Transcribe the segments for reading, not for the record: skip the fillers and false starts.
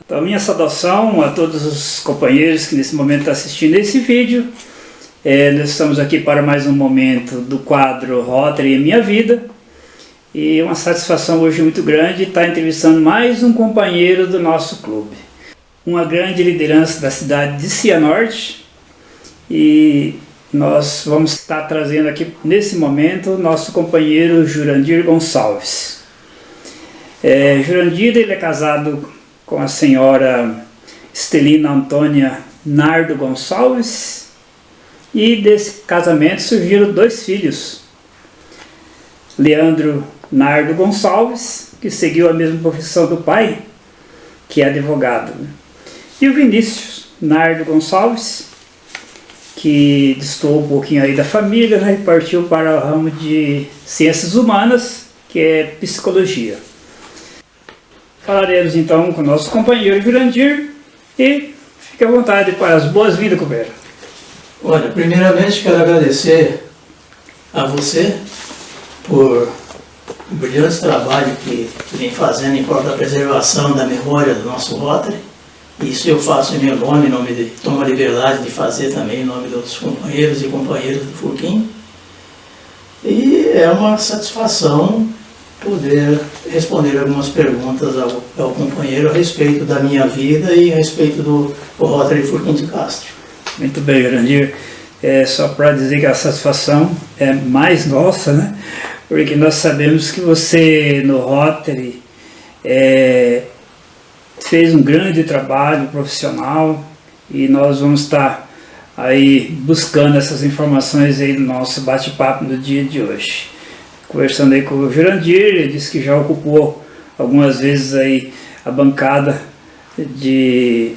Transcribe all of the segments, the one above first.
Então, minha saudação a todos os companheiros que nesse momento estão assistindo esse vídeo. Nós estamos aqui para mais um momento do quadro Rotary em Minha Vida. E uma satisfação hoje muito grande estar entrevistando mais um companheiro do nosso clube. Uma grande liderança da cidade de Cianorte. E nós vamos estar trazendo aqui nesse momento o nosso companheiro Jurandir Gonçalves. Jurandir, ele é casado com a senhora Estelina Antônia Nardo Gonçalves, e desse casamento surgiram 2 filhos, Leandro Nardo Gonçalves, que seguiu a mesma profissão do pai, que é advogado, né? E o Vinícius Nardo Gonçalves, que destoou um pouquinho aí da família, né, e partiu para o ramo de ciências humanas, que é psicologia. Falaremos então com o nosso companheiro Jurandir e fique à vontade para as boas-vindas, companheiro. Olha, primeiramente quero agradecer a você por o brilhante trabalho que vem fazendo em prol da preservação da memória do nosso Rotary. Isso eu faço em meu nome, tomo a liberdade de fazer também em nome dos companheiros e companheiras do Furquim. E é uma satisfação poder responder algumas perguntas ao companheiro a respeito da minha vida e a respeito do Rotary Furquim de Castro. Muito bem, Jurandir. Só para dizer que a satisfação é mais nossa, né? Porque nós sabemos que você no Rotary fez um grande trabalho profissional e nós vamos estar aí buscando essas informações aí no nosso bate-papo no dia de hoje. Conversando aí com o Jurandir, ele disse que já ocupou algumas vezes aí a bancada de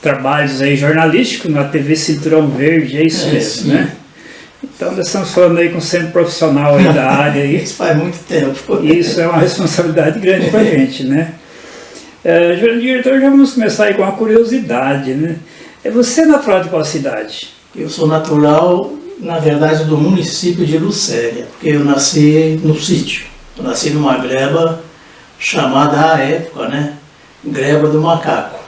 trabalhos aí jornalísticos na TV Cinturão Verde, é isso mesmo, sim, né? Então nós estamos falando aí com sempre profissional aí da área. Aí. Isso faz muito tempo. Isso é uma responsabilidade grande para a gente, né? Jurandir, então já vamos começar aí com uma curiosidade, né? Você é natural de qual cidade? Eu sou natural, na verdade, do município de Lucélia, porque eu nasci no sítio. Eu nasci numa gleba chamada, à época, né, Gleba do Macaco.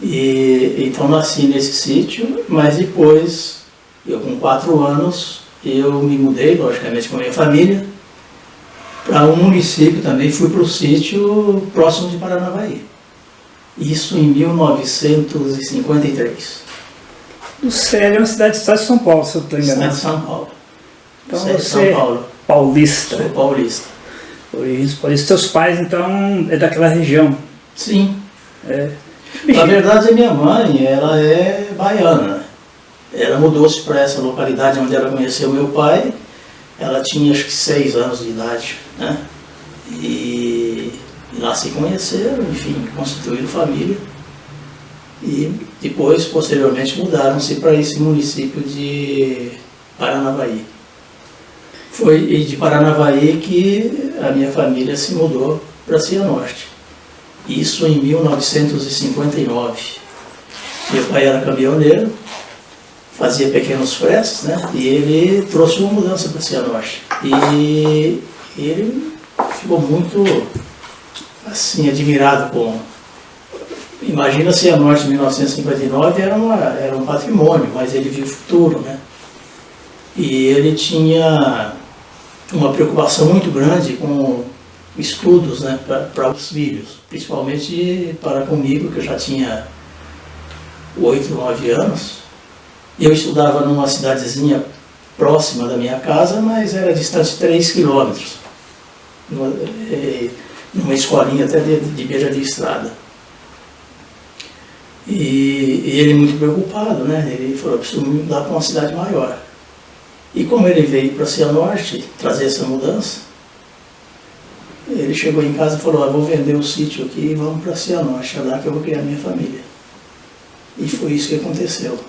E então nasci nesse sítio, mas depois, eu com 4 anos, eu me mudei, logicamente com a minha família, para um município também, fui para o sítio próximo de Paranavaí. Isso em 1953. Lucélia é uma cidade do estado de São Paulo, se eu estou enganado. Estado de São Paulo. Então Você é de você São Paulo. Paulista. Sou paulista. Origens paulistas. Seus pais, então, é daquela região? Sim. Na verdade, a minha mãe, ela é baiana. Ela mudou-se para essa localidade onde ela conheceu meu pai. Ela tinha, acho que 6 anos de idade, né? E lá se conheceram, enfim, constituíram família. E depois, posteriormente, mudaram-se para esse município de Paranavaí. Foi de Paranavaí que a minha família se mudou para Cianorte. Isso em 1959. Meu pai era caminhoneiro, fazia pequenos fretes, né? E ele trouxe uma mudança para Cianorte. E ele ficou muito, assim, admirado com... Imagina Cianorte em 1959, era um patrimônio, mas ele viu o futuro, né? E ele tinha uma preocupação muito grande com estudos, né, para os filhos, principalmente para comigo, que eu já tinha 8, 9 anos. Eu estudava numa cidadezinha próxima da minha casa, mas era distante 3 quilômetros, numa escolinha até de beira de estrada. E ele muito preocupado, né? Ele falou, preciso me mudar para uma cidade maior. E como ele veio para Cianorte trazer essa mudança, ele chegou em casa e falou, vou vender o sítio aqui e vamos para Cianorte, é lá que eu vou criar minha família. E foi isso que aconteceu.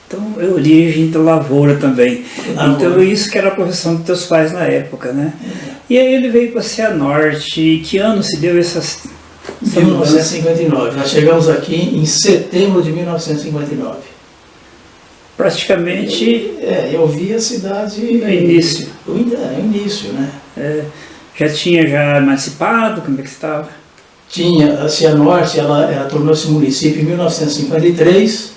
Então é origem da lavoura também. Lavoura. Então isso que era a profissão dos teus pais na época, né? E aí ele veio para Cianorte. E que ano se deu essas... 1959. Nós chegamos aqui em setembro de 1959. praticamente... Eu vi a cidade... No início. No início, né? Já tinha emancipado? Como é que estava? Tinha. A Cianorte, ela tornou-se município em 1953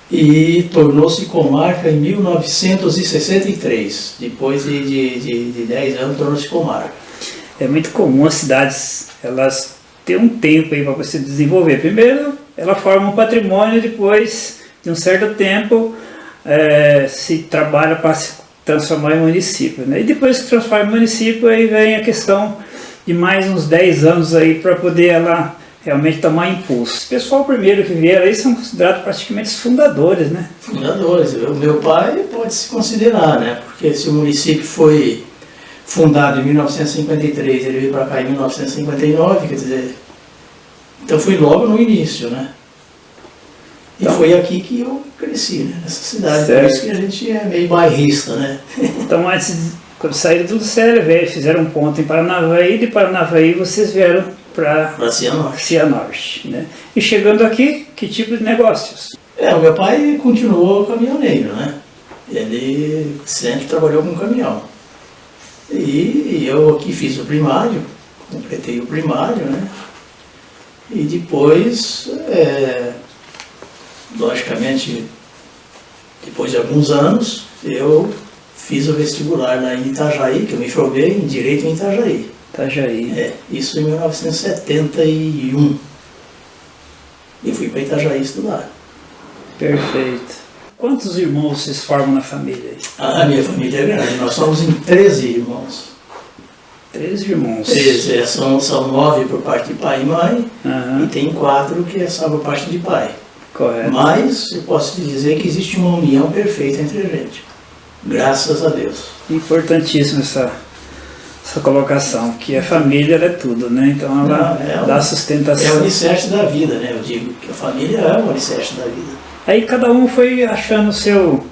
e tornou-se comarca em 1963. Depois de 10 anos tornou-se comarca. É muito comum as cidades, elas têm um tempo aí para você desenvolver. Primeiro, ela forma um patrimônio, depois de um certo tempo se trabalha para se transformar em município, né? E depois que transforma em município, aí vem a questão de mais uns 10 anos aí para poder ela realmente tomar impulso. O pessoal primeiro que vieram aí são considerados praticamente os fundadores, né? Fundadores. O meu pai pode se considerar, né? Porque se o município foi fundado em 1953, ele veio para cá em 1959, quer dizer, então foi logo no início, né? E então, foi aqui que eu cresci, né? Nessa cidade. Certo. Por isso que a gente é meio bairrista, né? Então, quando saíram do CLV, fizeram um ponto em Paranavaí, de Paranavaí vocês vieram para Cianorte, né? E chegando aqui, que tipo de negócios? O meu pai continuou caminhoneiro, né? Ele sempre trabalhou com caminhão. E eu aqui fiz o primário, completei o primário, né? E depois, logicamente, depois de alguns anos, eu fiz o vestibular lá em Itajaí, que eu me formei em Direito em Itajaí. Isso em 1971. E fui para Itajaí estudar. Perfeito. Quantos irmãos vocês formam na família? A minha família é grande, nós somos em 13 irmãos. 13 irmãos? 13, são 9 por parte de pai e mãe, e tem 4 que são por parte de pai. Correto. Mas eu posso te dizer que existe uma união perfeita entre a gente. Graças a Deus. Importantíssima essa colocação, que a família é tudo, né? Então ela dá sustentação. É o alicerce da vida, né? Eu digo que a família é o alicerce da vida. Aí cada um foi achando o seu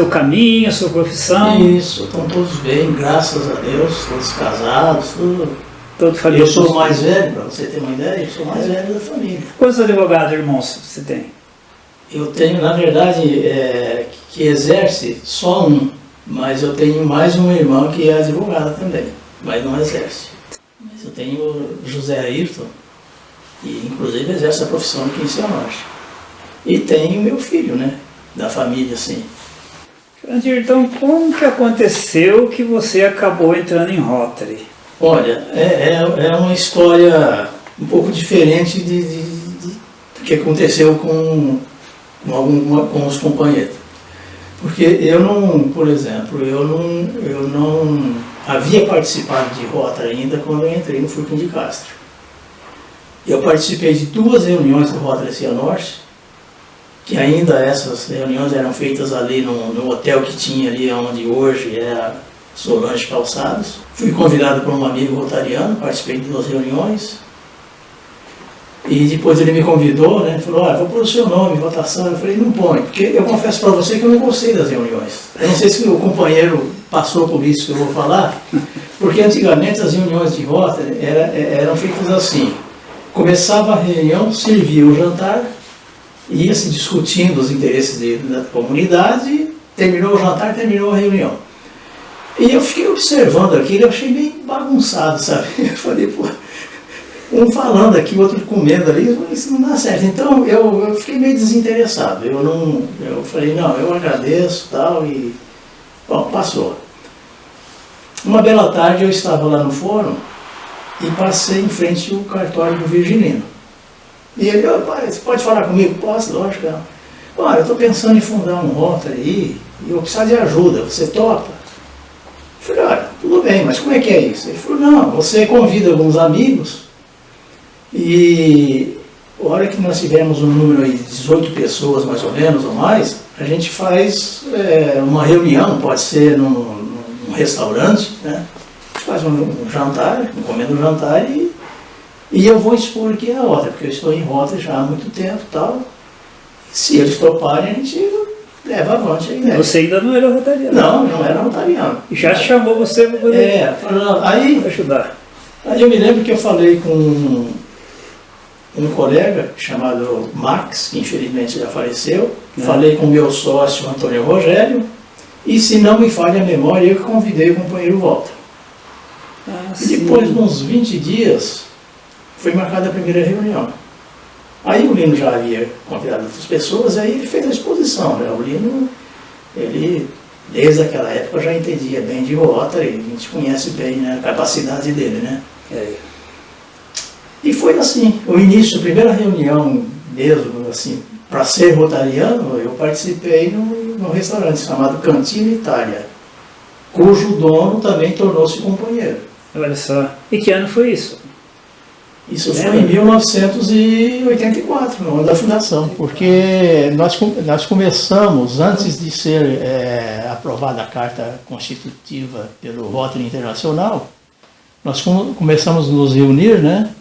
caminho, a sua profissão. Isso, estão todos bem, graças a Deus, todos casados, tudo. Todo família. Eu sou o mais velho, para você ter uma ideia, eu sou o mais velho da família. Quantos advogados, irmãos, você tem? Eu tenho, na verdade, que exerce só um, mas eu tenho mais um irmão que é advogado também, mas não exerce. Mas eu tenho o José Ayrton, que inclusive exerce a profissão aqui em Cianorte. E tenho meu filho, né, da família, assim. Então, como que aconteceu que você acabou entrando em Rotary? Olha, é uma história um pouco diferente do que aconteceu com os companheiros. Porque eu não, por exemplo, eu não havia participado de Rotary ainda quando eu entrei no Furquim de Castro. Eu participei de 2 reuniões do Rotary Cianorte, que ainda essas reuniões eram feitas ali no hotel que tinha ali onde hoje é a Solange Calçados. Fui convidado por um amigo rotariano, participei de 2 reuniões. E depois ele me convidou, né? Falou, vou pôr o seu nome em votação. Eu falei, não põe, porque eu confesso para você que eu não gostei das reuniões. Eu não sei se o companheiro passou por isso que eu vou falar, porque antigamente as reuniões de Rotary eram feitas assim. Começava a reunião, servia o jantar, ia se discutindo os interesses da comunidade, terminou o jantar, terminou a reunião. E eu fiquei observando aquilo, eu achei meio bagunçado, sabe? Eu falei, pô, um falando aqui, o outro comendo ali, isso não dá certo. Então eu fiquei meio desinteressado. Eu falei, não, eu agradeço tal, e bom, passou. Uma bela tarde eu estava lá no fórum e passei em frente ao cartório do Virgilino. E ele, pai, você pode falar comigo? Posso, lógico. Olha, eu estou pensando em fundar um Rotary aí, e eu preciso de ajuda, você topa? Eu falei, olha, tudo bem, mas como é que é isso? Ele falou, não, você convida alguns amigos, e a hora que nós tivermos um número aí de 18 pessoas, mais ou menos, ou mais, a gente faz uma reunião, pode ser num restaurante, né? A gente faz um jantar, encomenda um jantar e eu vou expor aqui a Rotary, porque eu estou em Rotary já há muito tempo e tal. Se eles toparem, a gente leva avante a ideia. Você ainda não era rotariano? Não era rotariano. E já chamou você para poder ajudar. Aí eu me lembro que eu falei com um colega chamado Max, que infelizmente já faleceu, falei com o meu sócio Antônio Rogério, e se não me falha a memória, eu que convidei o companheiro Walter. E depois de uns 20 dias, foi marcada a primeira reunião. Aí o Lino já havia convidado outras pessoas, aí ele fez a exposição, né? O Lino, ele, desde aquela época, já entendia bem de Rotary, a gente conhece bem, né, a capacidade dele, né? E foi assim, o início, a primeira reunião mesmo, assim, para ser rotariano, eu participei num restaurante chamado Cantina Itália, cujo dono também tornou-se companheiro. Olha só. E que ano foi isso? Isso foi em 1984, no ano da fundação, porque nós começamos, antes de ser aprovada a Carta Constitutiva pelo Rotary Internacional, nós começamos a nos reunir, né?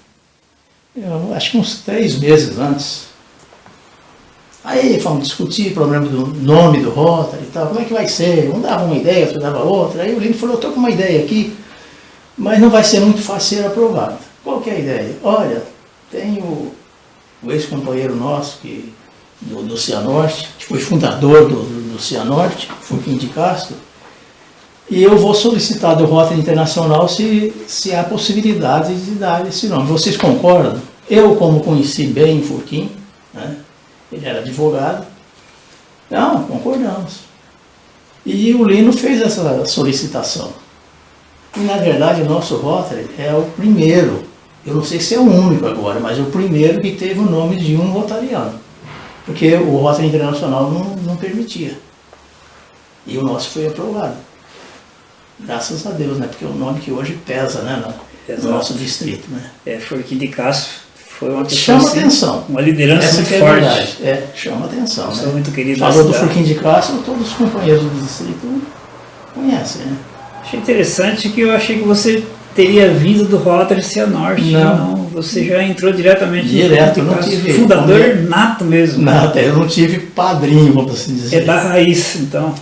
Eu acho que uns 3 meses antes. Aí fomos discutir o problema do nome do Rotary e tal, como é que vai ser? Um dava uma ideia, outro dava outra. Aí o Lino falou, estou com uma ideia aqui, mas não vai ser muito fácil ser aprovado. Qual que é a ideia? Olha, tem o ex-companheiro nosso do Cianorte, que foi fundador do Cianorte, Furquim de Castro, e eu vou solicitar do Rotary Internacional se há possibilidade de dar esse nome. Vocês concordam? Eu, como conheci bem Furquim, né, ele era advogado, não, concordamos. E o Lino fez essa solicitação. E, na verdade, o nosso Rotary é o primeiro, eu não sei se é o único agora, mas é o primeiro que teve o nome de um rotariano. Porque o Rotary Internacional não permitia. E o nosso foi aprovado. Graças a Deus, né? Porque é um nome que hoje pesa, né, no nosso distrito, né? Furquim de Castro foi uma pessoa chama atenção. Uma liderança muito forte. Chama atenção. Pessoa, né? muito querida. Falou do Furquim de Castro, todos os companheiros do distrito conhecem, né? Achei interessante que eu achei que você teria vindo do Rotary Cianorte. Não, você já entrou diretamente direto, não tive fundador nato mesmo. Nada, eu não tive padrinho, vamos assim dizer. É da raiz, então.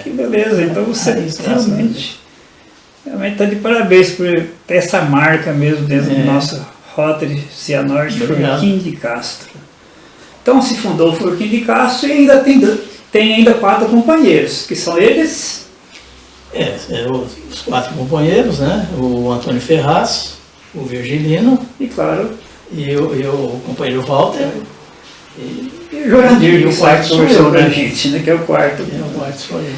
Que beleza, então você realmente está de parabéns por ter essa marca mesmo dentro do nosso Rotary Cianorte, Furquim de Castro. Então se fundou o Furquim de Castro e ainda tem ainda 4 companheiros, que são eles... os 4 companheiros, né? O Antônio Ferraz, o Virgilino, e claro, e o companheiro Walter, e o Jorandir, e o quarto sou eu, né, gente, né? Que é o quarto. O quarto sou eu.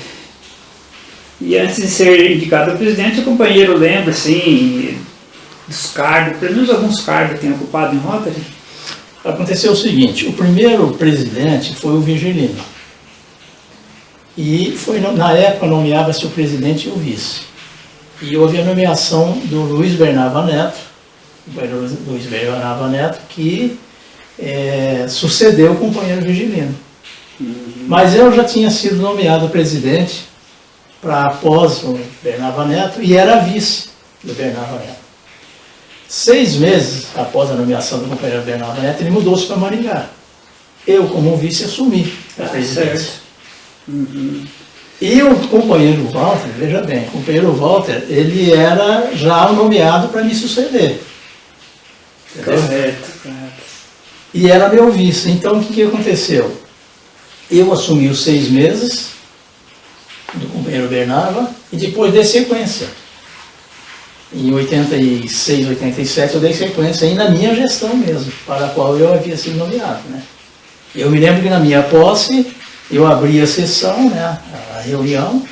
E antes de ser indicado a presidente, o companheiro lembra, assim, dos cargos, pelo menos alguns cargos que tem ocupado em Rotary? Aconteceu o seguinte, o primeiro presidente foi o Virgilino. E foi, na época nomeava-se o presidente e o vice. E houve a nomeação do Luiz Bernava Neto, que sucedeu o companheiro Virgilino. Mas eu já tinha sido nomeado presidente para após o Bernava Neto e era vice do Bernava Neto. 6 meses após a nomeação do companheiro Bernava Neto, ele mudou-se para Maringá. Eu, como vice, assumi a presidência. E o companheiro Walter, veja bem, o companheiro Walter, ele era já nomeado para me suceder. Correto. E era meu vice. Então o que aconteceu? Eu assumi os 6 meses do companheiro Bernava e depois dei sequência. Em 86, 87 eu dei sequência aí na minha gestão mesmo, para a qual eu havia sido nomeado, né? Eu me lembro que na minha posse eu abri a sessão, né, a reunião,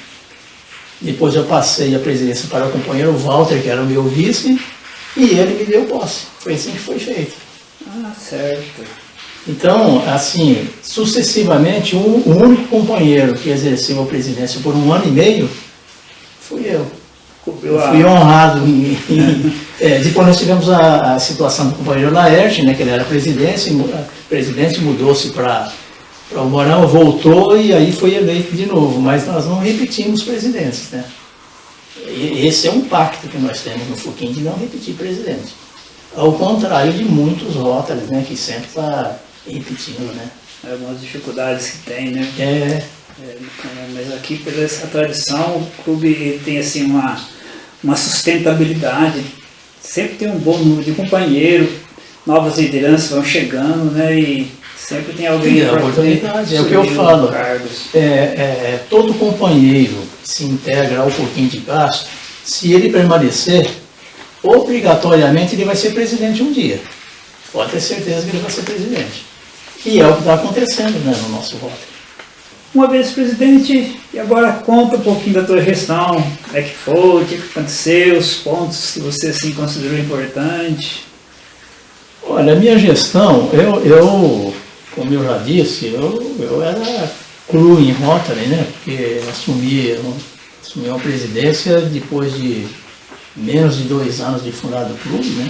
depois eu passei a presidência para o companheiro Walter, que era o meu vice, e ele me deu posse. Foi assim que foi feito. Certo. Então, assim, sucessivamente, o único companheiro que exerceu a presidência por 1 ano e meio fui eu. Fui honrado. Depois nós tivemos a situação do companheiro Laerte, né, que ele era presidente, mudou-se para o Mourão, voltou e aí foi eleito de novo, mas nós não repetimos presidentes, né? E esse é um pacto que nós temos no Furquim de não repetir presidente. Ao contrário de muitos Rotaries, né, que sempre está repetindo, né? Algumas dificuldades que tem, né? Mas aqui, por essa tradição, o clube tem assim uma sustentabilidade, sempre tem um bom número de companheiros, novas lideranças vão chegando, né? E sempre tem alguém para oportunidade. É o que eu falo. Todo companheiro que se integra ao Pouquinho de Castro, se ele permanecer, obrigatoriamente ele vai ser presidente um dia. Pode ter certeza que ele vai ser presidente. E é o que está acontecendo, né, no nosso voto. Uma vez presidente, e agora conta um pouquinho da tua gestão, como é que foi, o que aconteceu, os pontos que você assim, considerou importante. Olha, a minha gestão, como eu já disse, eu era cru em Rotary, né, porque assumi uma presidência depois de menos de 2 anos de fundado o clube, né,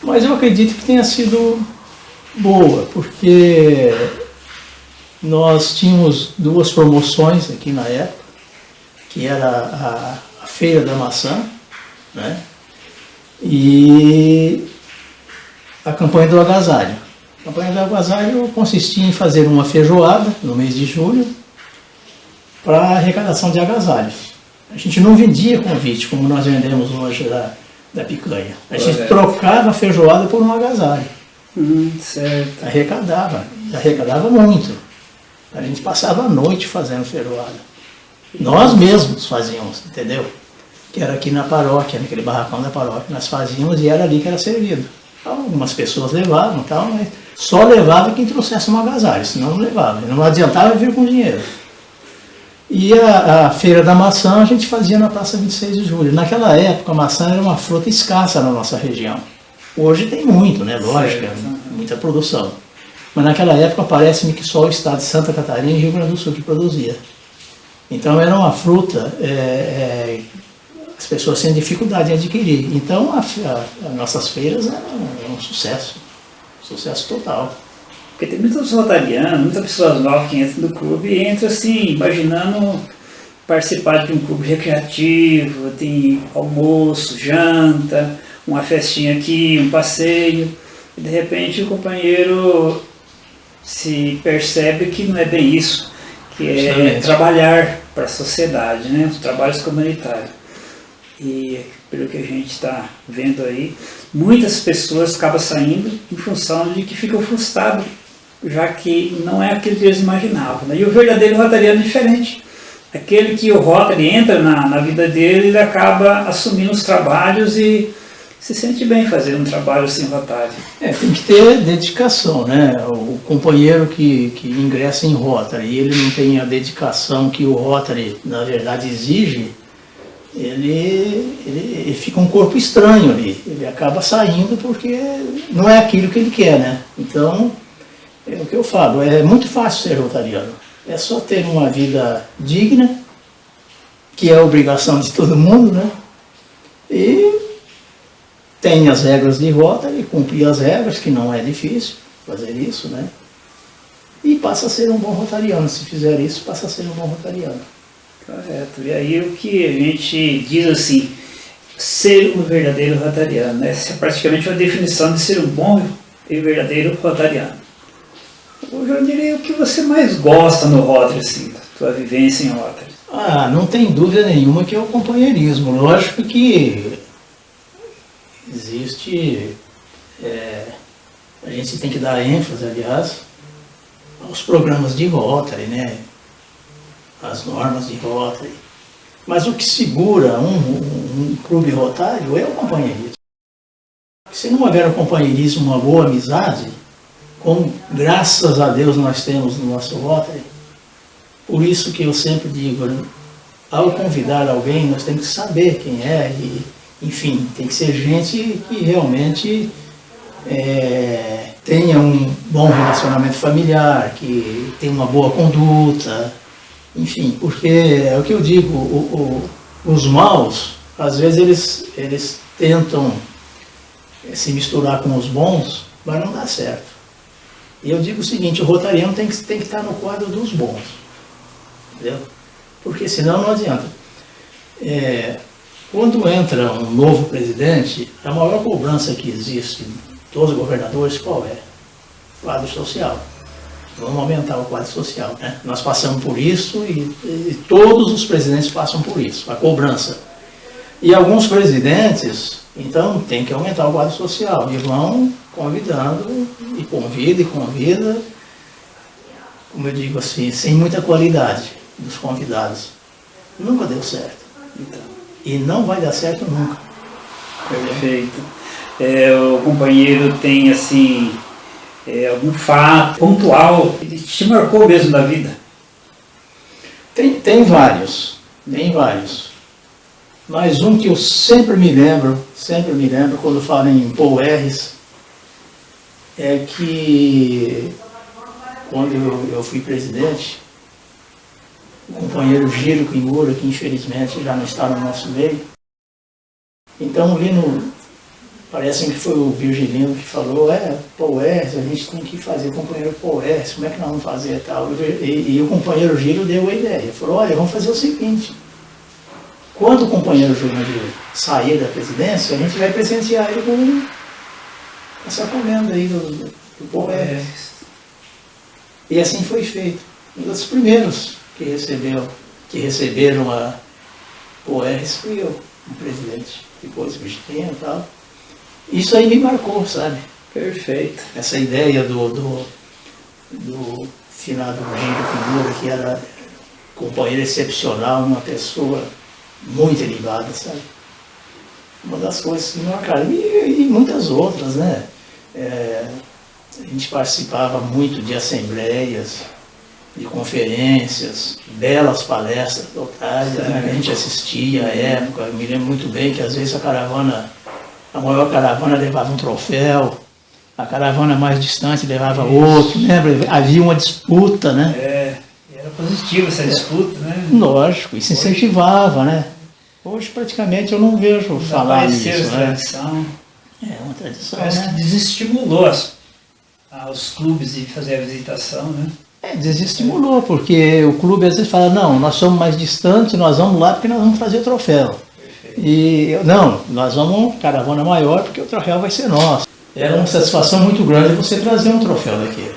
mas eu acredito que tenha sido boa, porque nós tínhamos 2 promoções aqui na época, que era a Feira da Maçã, né, e a campanha do agasalho. A campanha do agasalho consistia em fazer uma feijoada no mês de julho para arrecadação de agasalhos. A gente não vendia convite como nós vendemos hoje da picanha. A gente trocava a feijoada por um agasalho. Certo. Arrecadava muito. A gente passava a noite fazendo feijoada. Nós mesmos fazíamos, entendeu? Que era aqui na paróquia, naquele barracão da paróquia. Nós fazíamos e era ali que era servido. Algumas pessoas levavam e tal, mas só levava quem trouxesse um agasalho, senão não levava. Não adiantava vir com dinheiro. E a Feira da Maçã a gente fazia na Praça 26 de Julho. Naquela época a maçã era uma fruta escassa na nossa região. Hoje tem muito, né? Lógico, muita produção. Mas naquela época parece-me que só o estado de Santa Catarina e Rio Grande do Sul que produzia. Então era uma fruta, as pessoas tinham dificuldade em adquirir. Então as nossas feiras eram um sucesso total. Porque tem muitos rotarianos, muitas pessoas novas que entram no clube e entram assim, imaginando participar de um clube recreativo, tem almoço, janta, uma festinha aqui, um passeio, e de repente o companheiro se percebe que não é bem isso, que é trabalhar para a sociedade, né? Os trabalhos comunitários. E pelo que a gente está vendo aí, muitas pessoas acabam saindo em função de que ficam frustrados, já que não é aquilo que eles imaginavam, né? E o verdadeiro rotariano é diferente. Aquele que o Rotary entra na vida dele, ele acaba assumindo os trabalhos e se sente bem fazendo um trabalho assim Rotary. Tem que ter dedicação, né? O companheiro que ingressa em Rotary e ele não tem a dedicação que o Rotary, na verdade, exige, ele fica um corpo estranho ali. Ele acaba saindo porque não é aquilo que ele quer, né? Então, é o que eu falo, é muito fácil ser rotariano. É só ter uma vida digna, que é a obrigação de todo mundo, né? E tem as regras de Rotary, cumprir as regras, que não é difícil fazer isso, né? E passa a ser um bom rotariano. Se fizer isso, passa a ser um bom rotariano. Correto. E aí o que a gente diz assim, ser um verdadeiro rotariano, né? Essa é praticamente uma definição de ser um bom e verdadeiro rotariano. Hoje eu diria o que você mais gosta no Rotary, assim, da tua vivência em Rotary. Não tem dúvida nenhuma que é o companheirismo. Lógico que existe, a gente tem que dar ênfase, aliás, aos programas de Rotary, né? As normas de Rotary. Mas o que segura um clube rotário é o companheirismo. Se não houver o companheirismo, uma boa amizade, como graças a Deus nós temos no nosso Rotary, por isso que eu sempre digo, ao convidar alguém, nós temos que saber quem é, e, enfim, tem que ser gente que realmente tenha um bom relacionamento familiar, que tenha uma boa conduta, enfim, porque é o que eu digo, os maus, às vezes eles tentam se misturar com os bons, mas não dá certo. E eu digo o seguinte, o rotariano tem que estar no quadro dos bons, entendeu? Porque senão não adianta. Quando entra um novo presidente, a maior cobrança que existe dos governadores, qual é? Quadro social. Vamos aumentar o quadro social, né? Nós passamos por isso e todos os presidentes passam por isso, a cobrança. E alguns presidentes, então, tem que aumentar o quadro social, e vão convidando, e convida, como eu digo assim, sem muita qualidade dos convidados. Nunca deu certo. Então, E não vai dar certo nunca. perfeito. O companheiro tem, assim, algum fato pontual que te marcou mesmo da vida? Tem vários. Mas um que eu sempre me lembro quando falo em Paul Harris, é que quando eu fui presidente, o companheiro Giro Kimura, que infelizmente já não está no nosso meio, então ali parece que foi o Virgilino que falou, Paul Harris, a gente tem que fazer o companheiro Paul Harris, como é que nós vamos fazer tal? E o companheiro Giro deu a ideia, falou, olha, vamos fazer o seguinte, quando o companheiro Júnior sair da presidência, a gente vai presentear ele com essa comenda aí do Paul Harris. E assim foi feito. Um dos primeiros que receberam a Paul Harris fui eu, o presidente. Depois o Virgilino e tal. Isso aí me marcou, sabe? Perfeito. Essa ideia do finado Giro Kimura, que era companheiro excepcional, uma pessoa muito ligada, sabe? Uma das coisas que me marcaram. E muitas outras, né? A gente participava muito de assembleias, de conferências, belas palestras locais, né, que a gente assistia à época. Eu me lembro muito bem que às vezes a maior caravana levava um troféu, a caravana mais distante levava outro, lembra? Havia uma disputa, né? Era positivo essa disputa, né? Lógico, isso incentivava, né? Hoje praticamente eu não vejo falar nisso, né? Tradição. É uma tradição, Parece né? que desestimulou os clubes de fazer a visitação, né? Desestimulou, porque o clube às vezes fala, não, nós somos mais distantes, nós vamos lá porque nós vamos trazer o troféu. Perfeito. E não, nós vamos caravana maior porque o troféu vai ser nosso. Era uma satisfação muito grande você trazer um troféu daquele,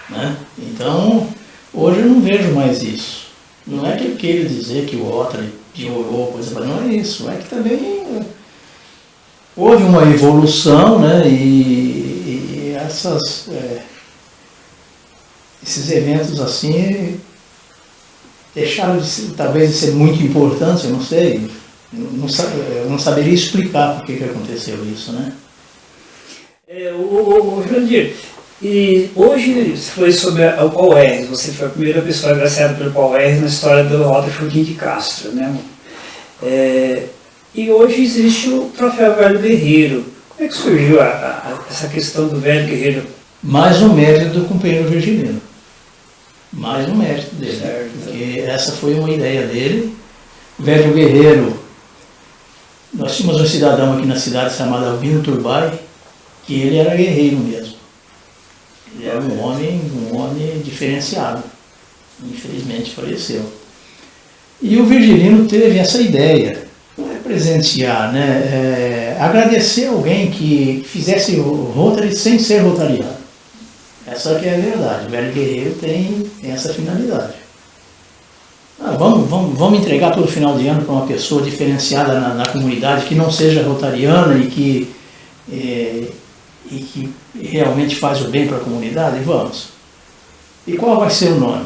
né? Então, hoje eu não vejo mais isso. Não é que eu queira dizer que o outro piorou, coisa, não é isso. É que também houve uma evolução, né? E esses eventos assim deixaram de ser, talvez de ser muito importantes, eu não sei. Eu não saberia explicar por que aconteceu isso, né? O Jurandir, e hoje você foi sobre o Paul Harris, você foi a primeira pessoa agraciada pelo Paul Harris na história do Rotherford de Castro, né? E hoje existe o Troféu Velho Guerreiro. Como é que surgiu essa questão do Velho Guerreiro? Mais um mérito do companheiro Virgilino. Mais um mérito dele. Certo. Porque essa foi uma ideia dele. Velho Guerreiro, nós tínhamos um cidadão aqui na cidade chamado Albino Turbay, que ele era guerreiro mesmo. Ele era um homem diferenciado. Infelizmente faleceu. E o Virgilino teve essa ideia, não é presentear, né? Agradecer alguém que fizesse o Rotary sem ser rotariano. Essa que é a verdade. O Velho Guerreiro tem essa finalidade. Vamos entregar todo final de ano para uma pessoa diferenciada na comunidade, que não seja rotariana e que realmente faz o bem para a comunidade? Vamos. E qual vai ser o nome?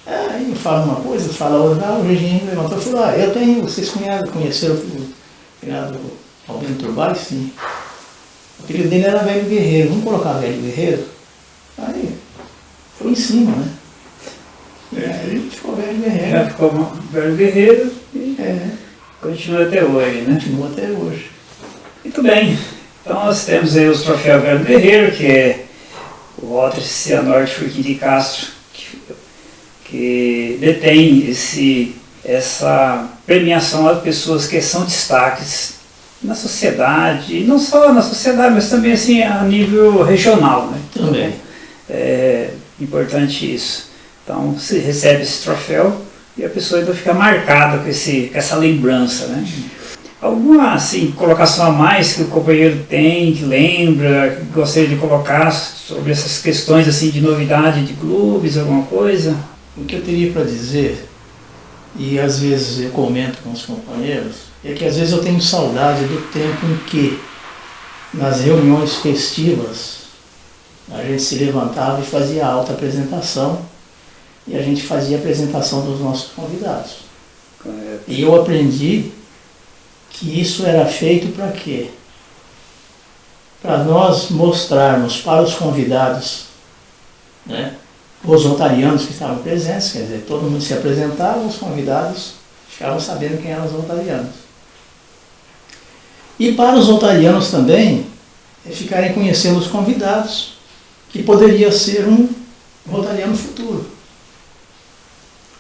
Aí eu falo uma coisa, fala outra, o Virgilino levantou e falou, eu tenho, vocês conheceram o finado Albino Turbay? Sim. O apelido dele era Velho Guerreiro, vamos colocar Velho Guerreiro? Aí foi em cima, né? E aí ficou Velho Guerreiro. Já ficou Velho Guerreiro e continua até hoje, né? Continua até hoje. Muito bem. Então nós temos aí os Troféu Velho Guerreiro, que é o Rotary Cianorte Furquim de Castro, que detém essa premiação a pessoas que são destaques na sociedade, não só na sociedade, mas também assim, a nível regional, né? Também. É importante isso. Então se recebe esse troféu e a pessoa ainda fica marcada com essa lembrança, né? Alguma assim, colocação a mais que o companheiro tem, que lembra, que gostaria de colocar sobre essas questões assim, de novidade de clubes, alguma coisa? O que eu teria para dizer e às vezes eu comento com os companheiros, é que às vezes eu tenho saudade do tempo em que, nas reuniões festivas, a gente se levantava e fazia alta apresentação, e a gente fazia a apresentação dos nossos convidados. Correto. E eu aprendi que isso era feito para quê? Para nós mostrarmos para os convidados, né, os rotarianos que estavam presentes, quer dizer, todo mundo se apresentava, os convidados ficavam sabendo quem eram os rotarianos. E para os rotarianos também, ficarem conhecendo os convidados, que poderia ser um rotariano futuro.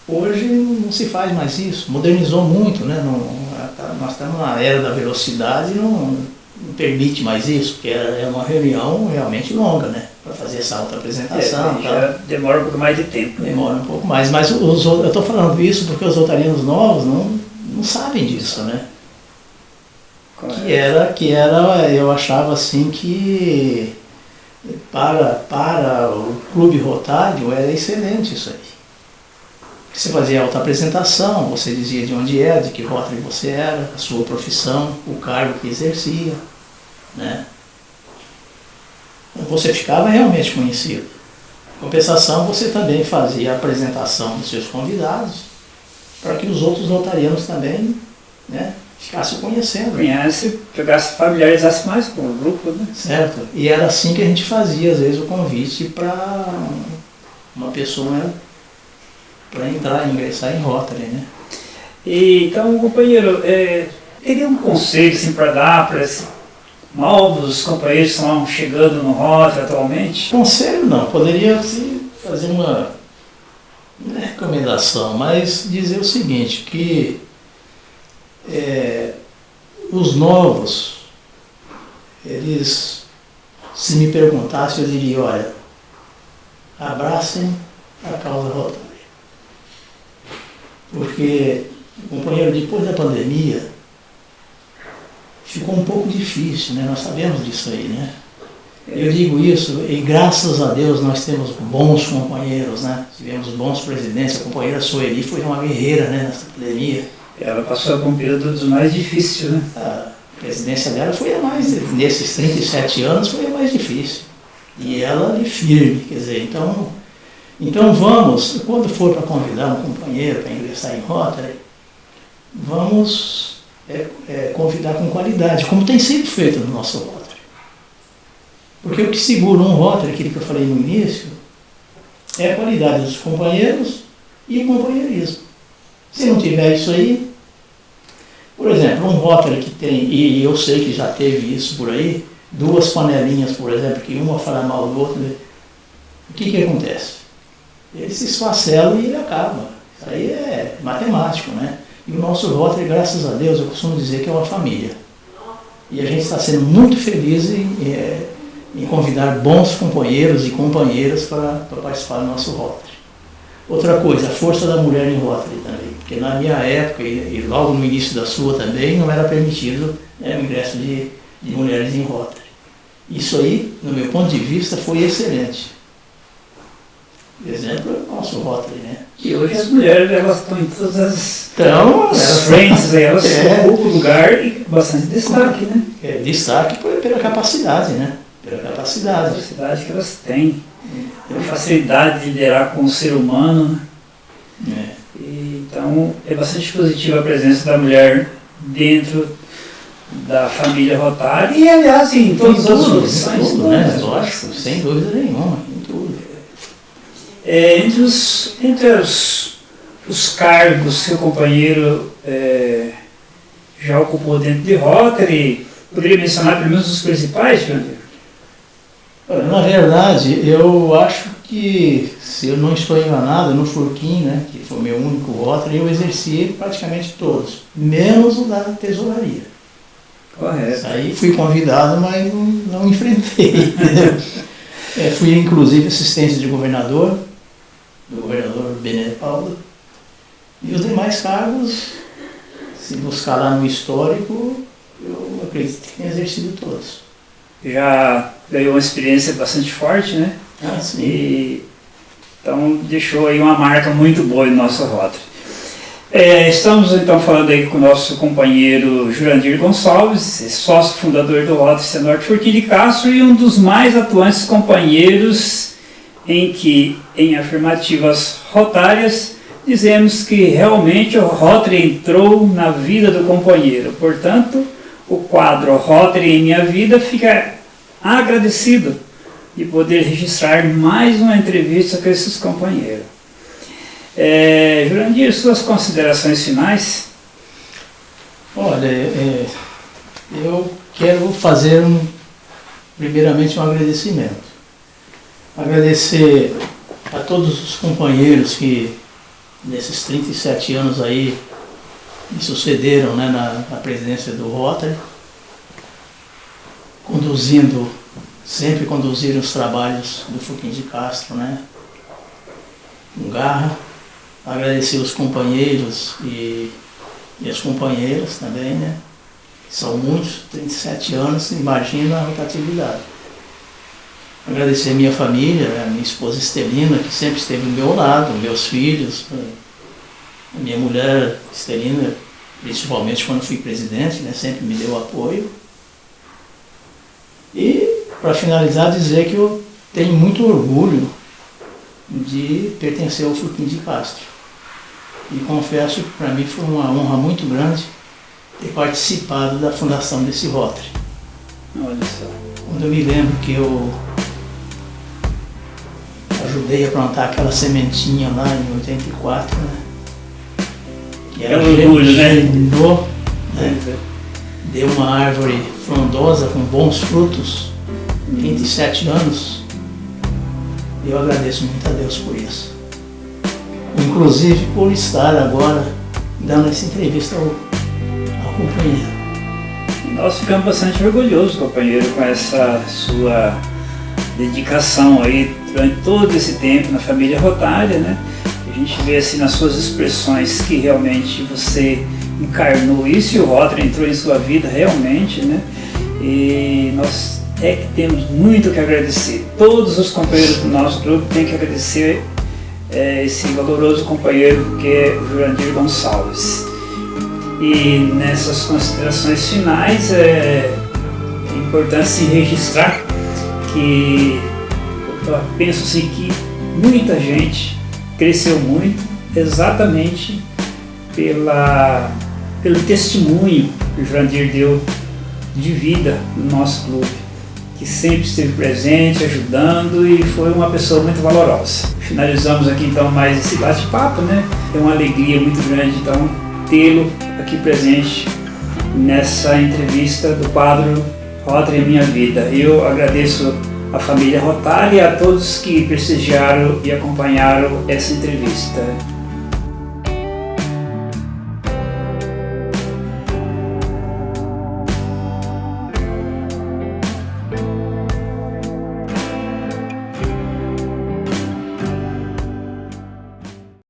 Hoje não se faz mais isso, modernizou muito, né? Nós estamos na era da velocidade e não permite mais isso, porque é uma reunião realmente longa, né? Para fazer essa auto-apresentação. Já demora um pouco mais de tempo. Demora um pouco mais, mas eu estou falando isso porque os rotarianos novos não sabem disso, né? Que era, eu achava assim que para o clube rotário era excelente isso aí. Você fazia auto-apresentação, você dizia de onde era, de que Rotary você era, a sua profissão, o cargo que exercia, né? Você ficava realmente conhecido. Em compensação, você também fazia a apresentação dos seus convidados para que os outros rotarianos também, né, ficassem conhecendo. Familiarizasse mais com o grupo, né? Certo. E era assim que a gente fazia, às vezes, o convite para uma pessoa para ingressar em Rotary, né? E, então, companheiro, teria um conselho assim, para dar para esses novos companheiros que estão chegando no Rotary atualmente? Conselho não, poderia fazer uma recomendação, mas dizer o seguinte, que os novos, eles, se me perguntassem, eu diria, olha, abracem a causa Rotary. Porque, companheiro, depois da pandemia, ficou um pouco difícil, né? Nós sabemos disso aí, né? Eu digo isso, e graças a Deus nós temos bons companheiros, né? Tivemos bons presidentes, a companheira Sueli foi uma guerreira, né, nessa pandemia. Ela passou por um período dos mais difíceis, né? A presidência dela foi a mais, nesses 37 anos, foi a mais difícil. E ela ali firme, quer dizer, então vamos, quando for para convidar um companheiro para ingressar em Rotary, vamos convidar com qualidade, como tem sido feito no nosso Rotary. Porque o que segura um Rotary, aquilo que eu falei no início, é a qualidade dos companheiros e o companheirismo. Se não tiver isso aí, por exemplo, um Rotary que tem, e eu sei que já teve isso por aí, duas panelinhas, por exemplo, que uma fala mal do outro, o que acontece? Ele se esfacela e ele acaba. Isso aí é matemático, né? E o nosso Rotary, graças a Deus, eu costumo dizer que é uma família. E a gente está sendo muito feliz em convidar bons companheiros e companheiras para participar do nosso Rotary. Outra coisa, a força da mulher em Rotary também. Porque na minha época, e logo no início da sua também, não era permitido, né, o ingresso de mulheres em Rotary. Isso aí, no meu ponto de vista, foi excelente. Exemplo é o nosso Rotary, né? E hoje as mulheres, elas estão em todas as frentes, elas ocupam lugar e bastante destaque, né? Destaque pela capacidade, né? Pela capacidade. A capacidade que elas têm, pela facilidade de liderar com o ser humano, né? Então é bastante positiva a presença da mulher dentro da família Rotary e, aliás, em todas as posições. Né? Lógico, sem dúvida nenhuma, em tudo. Entre os cargos que o companheiro já ocupou dentro de Rotary, poderia mencionar pelo menos os principais, Fernando? Na verdade, eu acho que, se eu não estou enganado, no Furquim, né, que foi o meu único Rotary, eu exerci praticamente todos, menos o da tesouraria. Correto. Aí fui convidado, mas não enfrentei. Fui inclusive assistente de governador, do governador Benê Paulo, e os demais cargos, se buscar lá no histórico, eu acredito que tenho exercido todos. Já ganhou uma experiência bastante forte, né? Ah, sim. Então deixou aí uma marca muito boa no nosso Rotary. Estamos então falando aí com o nosso companheiro Jurandir Gonçalves, sócio fundador do Rotary Cianorte Forquim de Castro e um dos mais atuantes companheiros em que, em afirmativas rotárias, dizemos que realmente o Rotary entrou na vida do companheiro. Portanto, o quadro Rotary em Minha Vida fica agradecido de poder registrar mais uma entrevista com esses companheiros. Jurandir, suas considerações finais? Olha, eu quero fazer primeiramente um agradecimento. Agradecer a todos os companheiros que nesses 37 anos aí me sucederam, né, na presidência do Rotary, sempre conduziram os trabalhos do Forquim de Castro, né, com garra. Agradecer os companheiros e as companheiras também, né? São muitos, 37 anos, imagina a rotatividade. Agradecer a minha família, a minha esposa Estelina, que sempre esteve do meu lado, meus filhos, a minha mulher Estelina, principalmente quando fui presidente, né? Sempre me deu apoio. E, para finalizar, dizer que eu tenho muito orgulho de pertencer ao Forquim de Castro. E confesso que para mim foi uma honra muito grande ter participado da fundação desse Rotary. Olha só. Quando eu me lembro que eu ajudei a plantar aquela sementinha lá em 84, né? Que ela germinou, né? Deu uma árvore frondosa com bons frutos, 27 anos. E eu agradeço muito a Deus por isso. Inclusive por estar agora dando essa entrevista ao companheiro. Nós ficamos bastante orgulhosos, companheiro, com essa sua dedicação aí durante todo esse tempo na família Rotária, né? A gente vê assim nas suas expressões que realmente você encarnou isso e o Rotary entrou em sua vida realmente, né? E nós que temos muito que agradecer. Todos os companheiros do nosso grupo têm que agradecer esse valoroso companheiro que é o Jurandir Gonçalves. E nessas considerações finais é importante se registrar que eu penso assim que muita gente cresceu muito exatamente pelo testemunho que o Jurandir deu de vida no nosso clube, que sempre esteve presente, ajudando e foi uma pessoa muito valorosa. Finalizamos aqui então mais esse bate-papo, né? É uma alegria muito grande então tê-lo aqui presente nessa entrevista do quadro Rotary em Minha Vida. Eu agradeço a família Rotária e a todos que prestigiaram e acompanharam essa entrevista.